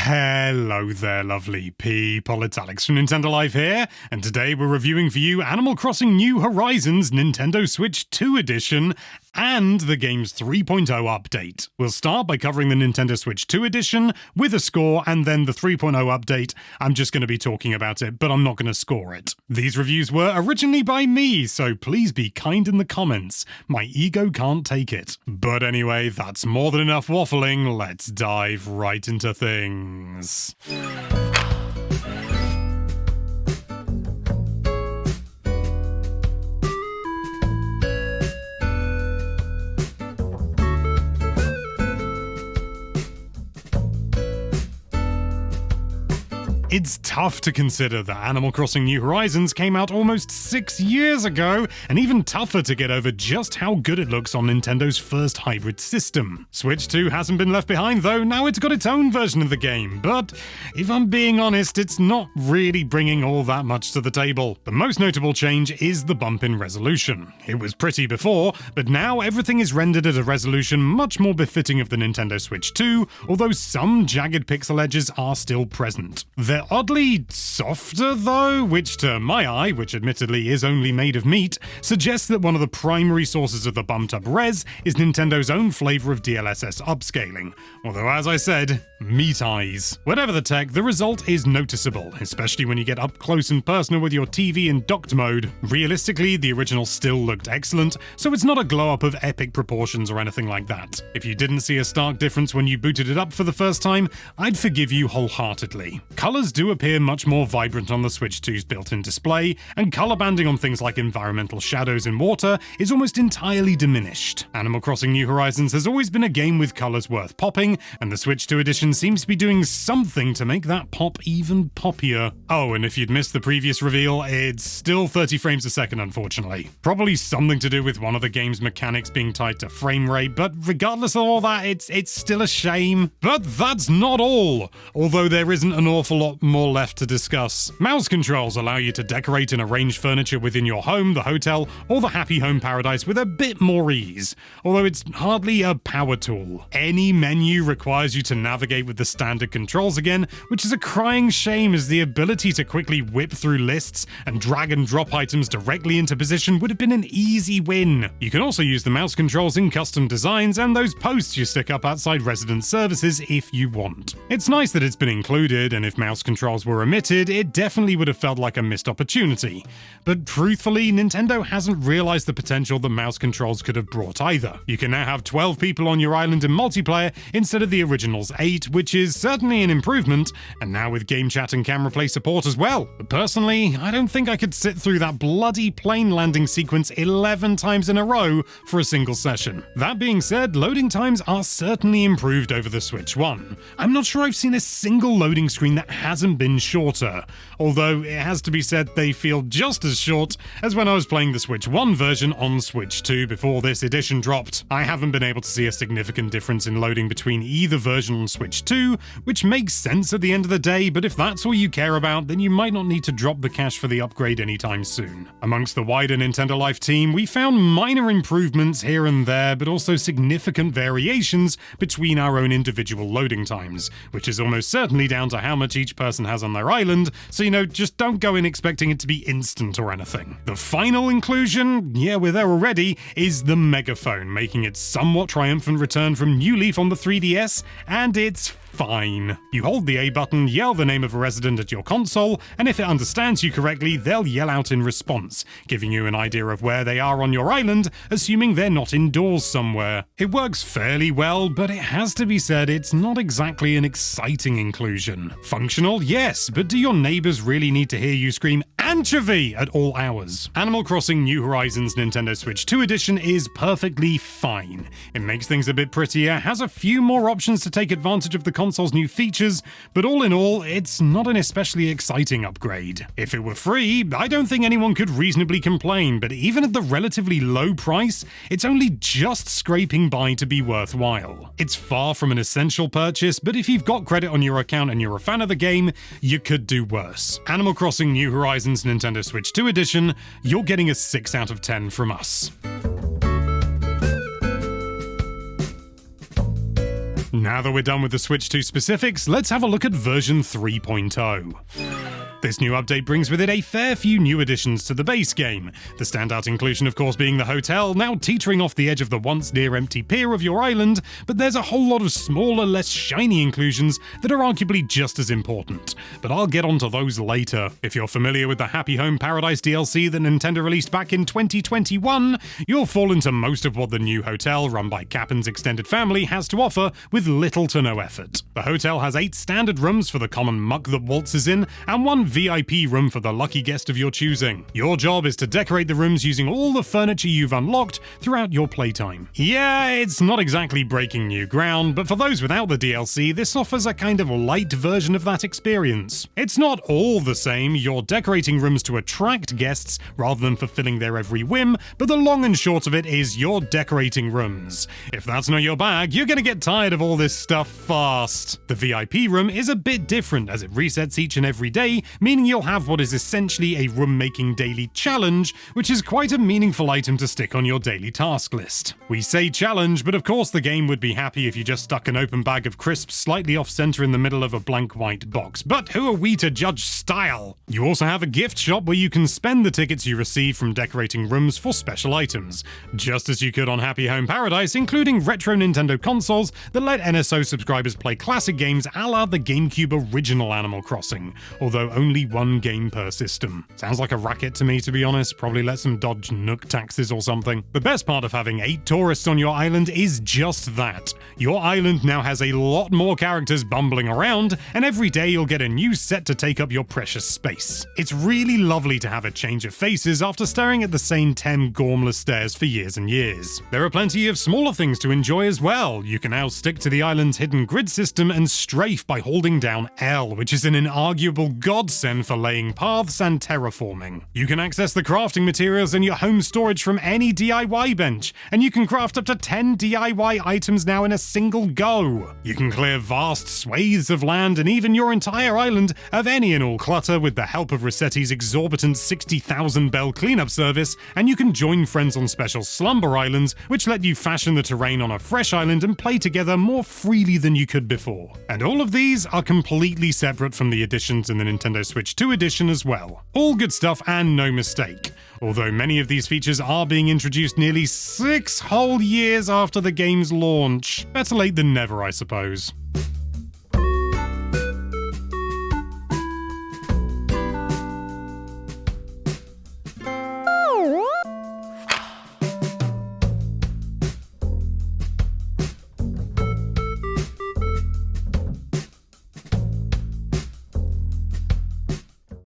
Hello there, lovely people. It's Alex from Nintendo Live here, and today we're reviewing for you Animal Crossing New Horizons Nintendo Switch 2 Edition and the game's 3.0 update. We'll start by covering the Nintendo Switch 2 Edition with a score, and then the 3.0 update. I'm just going to be talking about it, but I'm not going to score it. These reviews were originally by me, so please be kind in the comments. My ego can't take it. But anyway, that's more than enough waffling. Let's dive right into things. It's tough to consider that Animal Crossing New Horizons came out almost 6 years ago, and even tougher to get over just how good it looks on Nintendo's first hybrid system. Switch 2 hasn't been left behind though, now it's got its own version of the game, but if I'm being honest, it's not really bringing all that much to the table. The most notable change is the bump in resolution. It was pretty before, but now everything is rendered at a resolution much more befitting of the Nintendo Switch 2, although some jagged pixel edges are still present. They're oddly softer though, which to my eye, which admittedly is only made of meat, suggests that one of the primary sources of the bumped up res is Nintendo's own flavor of DLSS upscaling. Although as I said, meat eyes. Whatever the tech, the result is noticeable, especially when you get up close and personal with your TV in docked mode. Realistically, the original still looked excellent, so it's not a glow up of epic proportions or anything like that. If you didn't see a stark difference when you booted it up for the first time, I'd forgive you wholeheartedly. Colors do appear much more vibrant on the Switch 2's built-in display, and color banding on things like environmental shadows in water is almost entirely diminished. Animal Crossing New Horizons has always been a game with colors worth popping, and the Switch 2 edition seems to be doing something to make that pop even poppier. Oh, and if you'd missed the previous reveal, it's still 30 frames a second, unfortunately. Probably something to do with one of the game's mechanics being tied to frame rate, but regardless of all that, it's still a shame. But that's not all, although there isn't an awful lot more left to discuss. Mouse controls allow you to decorate and arrange furniture within your home, the hotel, or the happy home paradise with a bit more ease, although it's hardly a power tool. Any menu requires you to navigate with the standard controls again, which is a crying shame, as the ability to quickly whip through lists and drag and drop items directly into position would have been an easy win. You can also use the mouse controls in custom designs and those posts you stick up outside resident services if you want. It's nice that it's been included, and if mouse controls were omitted, it definitely would have felt like a missed opportunity. But truthfully, Nintendo hasn't realized the potential that mouse controls could have brought either. You can now have 12 people on your island in multiplayer instead of the original's 8, which is certainly an improvement, and now with game chat and camera play support as well. But personally, I don't think I could sit through that bloody plane landing sequence 11 times in a row for a single session. That being said, loading times are certainly improved over the Switch 1. I'm not sure I've seen a single loading screen that hasn't been shorter, although it has to be said they feel just as short as when I was playing the Switch 1 version on Switch 2 before this edition dropped. I haven't been able to see a significant difference in loading between either version on Switch 2, which makes sense at the end of the day, but if that's all you care about, then you might not need to drop the cash for the upgrade anytime soon. Amongst the wider Nintendo Life team, we found minor improvements here and there, but also significant variations between our own individual loading times, which is almost certainly down to how much each person has on their island, so just don't go in expecting it to be instant or anything. The final inclusion, yeah, we're there already, is the megaphone, making its somewhat triumphant return from New Leaf on the 3DS, and it's fine. You hold the A button, yell the name of a resident at your console, and if it understands you correctly, they'll yell out in response, giving you an idea of where they are on your island, assuming they're not indoors somewhere. It works fairly well, but it has to be said it's not exactly an exciting inclusion. Functional, yes, but do your neighbors really need to hear you scream anchovy at all hours? Animal Crossing New Horizons Nintendo Switch 2 Edition is perfectly fine. It makes things a bit prettier, has a few more options to take advantage of the console's new features, but all in all, it's not an especially exciting upgrade. If it were free, I don't think anyone could reasonably complain, but even at the relatively low price, it's only just scraping by to be worthwhile. It's far from an essential purchase, but if you've got credit on your account and you're a fan of the game, you could do worse. Animal Crossing New Horizons Nintendo Switch 2 Edition, you're getting a 6 out of 10 from us. Now that we're done with the Switch 2 specifics, let's have a look at version 3.0. This new update brings with it a fair few new additions to the base game. The standout inclusion, of course, being the hotel, now teetering off the edge of the once near-empty pier of your island, but there's a whole lot of smaller, less shiny inclusions that are arguably just as important. But I'll get onto those later. If you're familiar with the Happy Home Paradise DLC that Nintendo released back in 2021, you'll fall into most of what the new hotel, run by Cappen's extended family, has to offer with little to no effort. The hotel has 8 standard rooms for the common muck that waltzes in, and 1 VIP room for the lucky guest of your choosing. Your job is to decorate the rooms using all the furniture you've unlocked throughout your playtime. Yeah, it's not exactly breaking new ground, but for those without the DLC, this offers a kind of light version of that experience. It's not all the same, you're decorating rooms to attract guests rather than fulfilling their every whim, but the long and short of it is you're decorating rooms. If that's not your bag, you're gonna get tired of all this stuff fast. The VIP room is a bit different as it resets each and every day, meaning you'll have what is essentially a room-making daily challenge, which is quite a meaningful item to stick on your daily task list. We say challenge, but of course the game would be happy if you just stuck an open bag of crisps slightly off-center in the middle of a blank white box. But who are we to judge style? You also have a gift shop where you can spend the tickets you receive from decorating rooms for special items, just as you could on Happy Home Paradise, including retro Nintendo consoles that let NSO subscribers play classic games a la the GameCube original Animal Crossing, although only 1 game per system. Sounds like a racket to me, to be honest. Probably lets them dodge Nook taxes or something. The best part of having 8 tourists on your island is just that. Your island now has a lot more characters bumbling around, and every day you'll get a new set to take up your precious space. It's really lovely to have a change of faces after staring at the same 10 gormless stairs for years and years. There are plenty of smaller things to enjoy as well. You can now stick to the island's hidden grid system and strafe by holding down L, which is an inarguable godsend for laying paths and terraforming. You can access the crafting materials in your home storage from any DIY bench, and you can craft up to 10 DIY items now in a single go. You can clear vast swathes of land and even your entire island of any and all clutter with the help of Resetti's exorbitant 60,000 bell cleanup service, and you can join friends on special slumber islands, which let you fashion the terrain on a fresh island and play together more freely than you could before. And all of these are completely separate from the additions in the Nintendo Switch 2 edition as well. All good stuff and no mistake. Although many of these features are being introduced nearly 6 whole years after the game's launch. Better late than never, I suppose.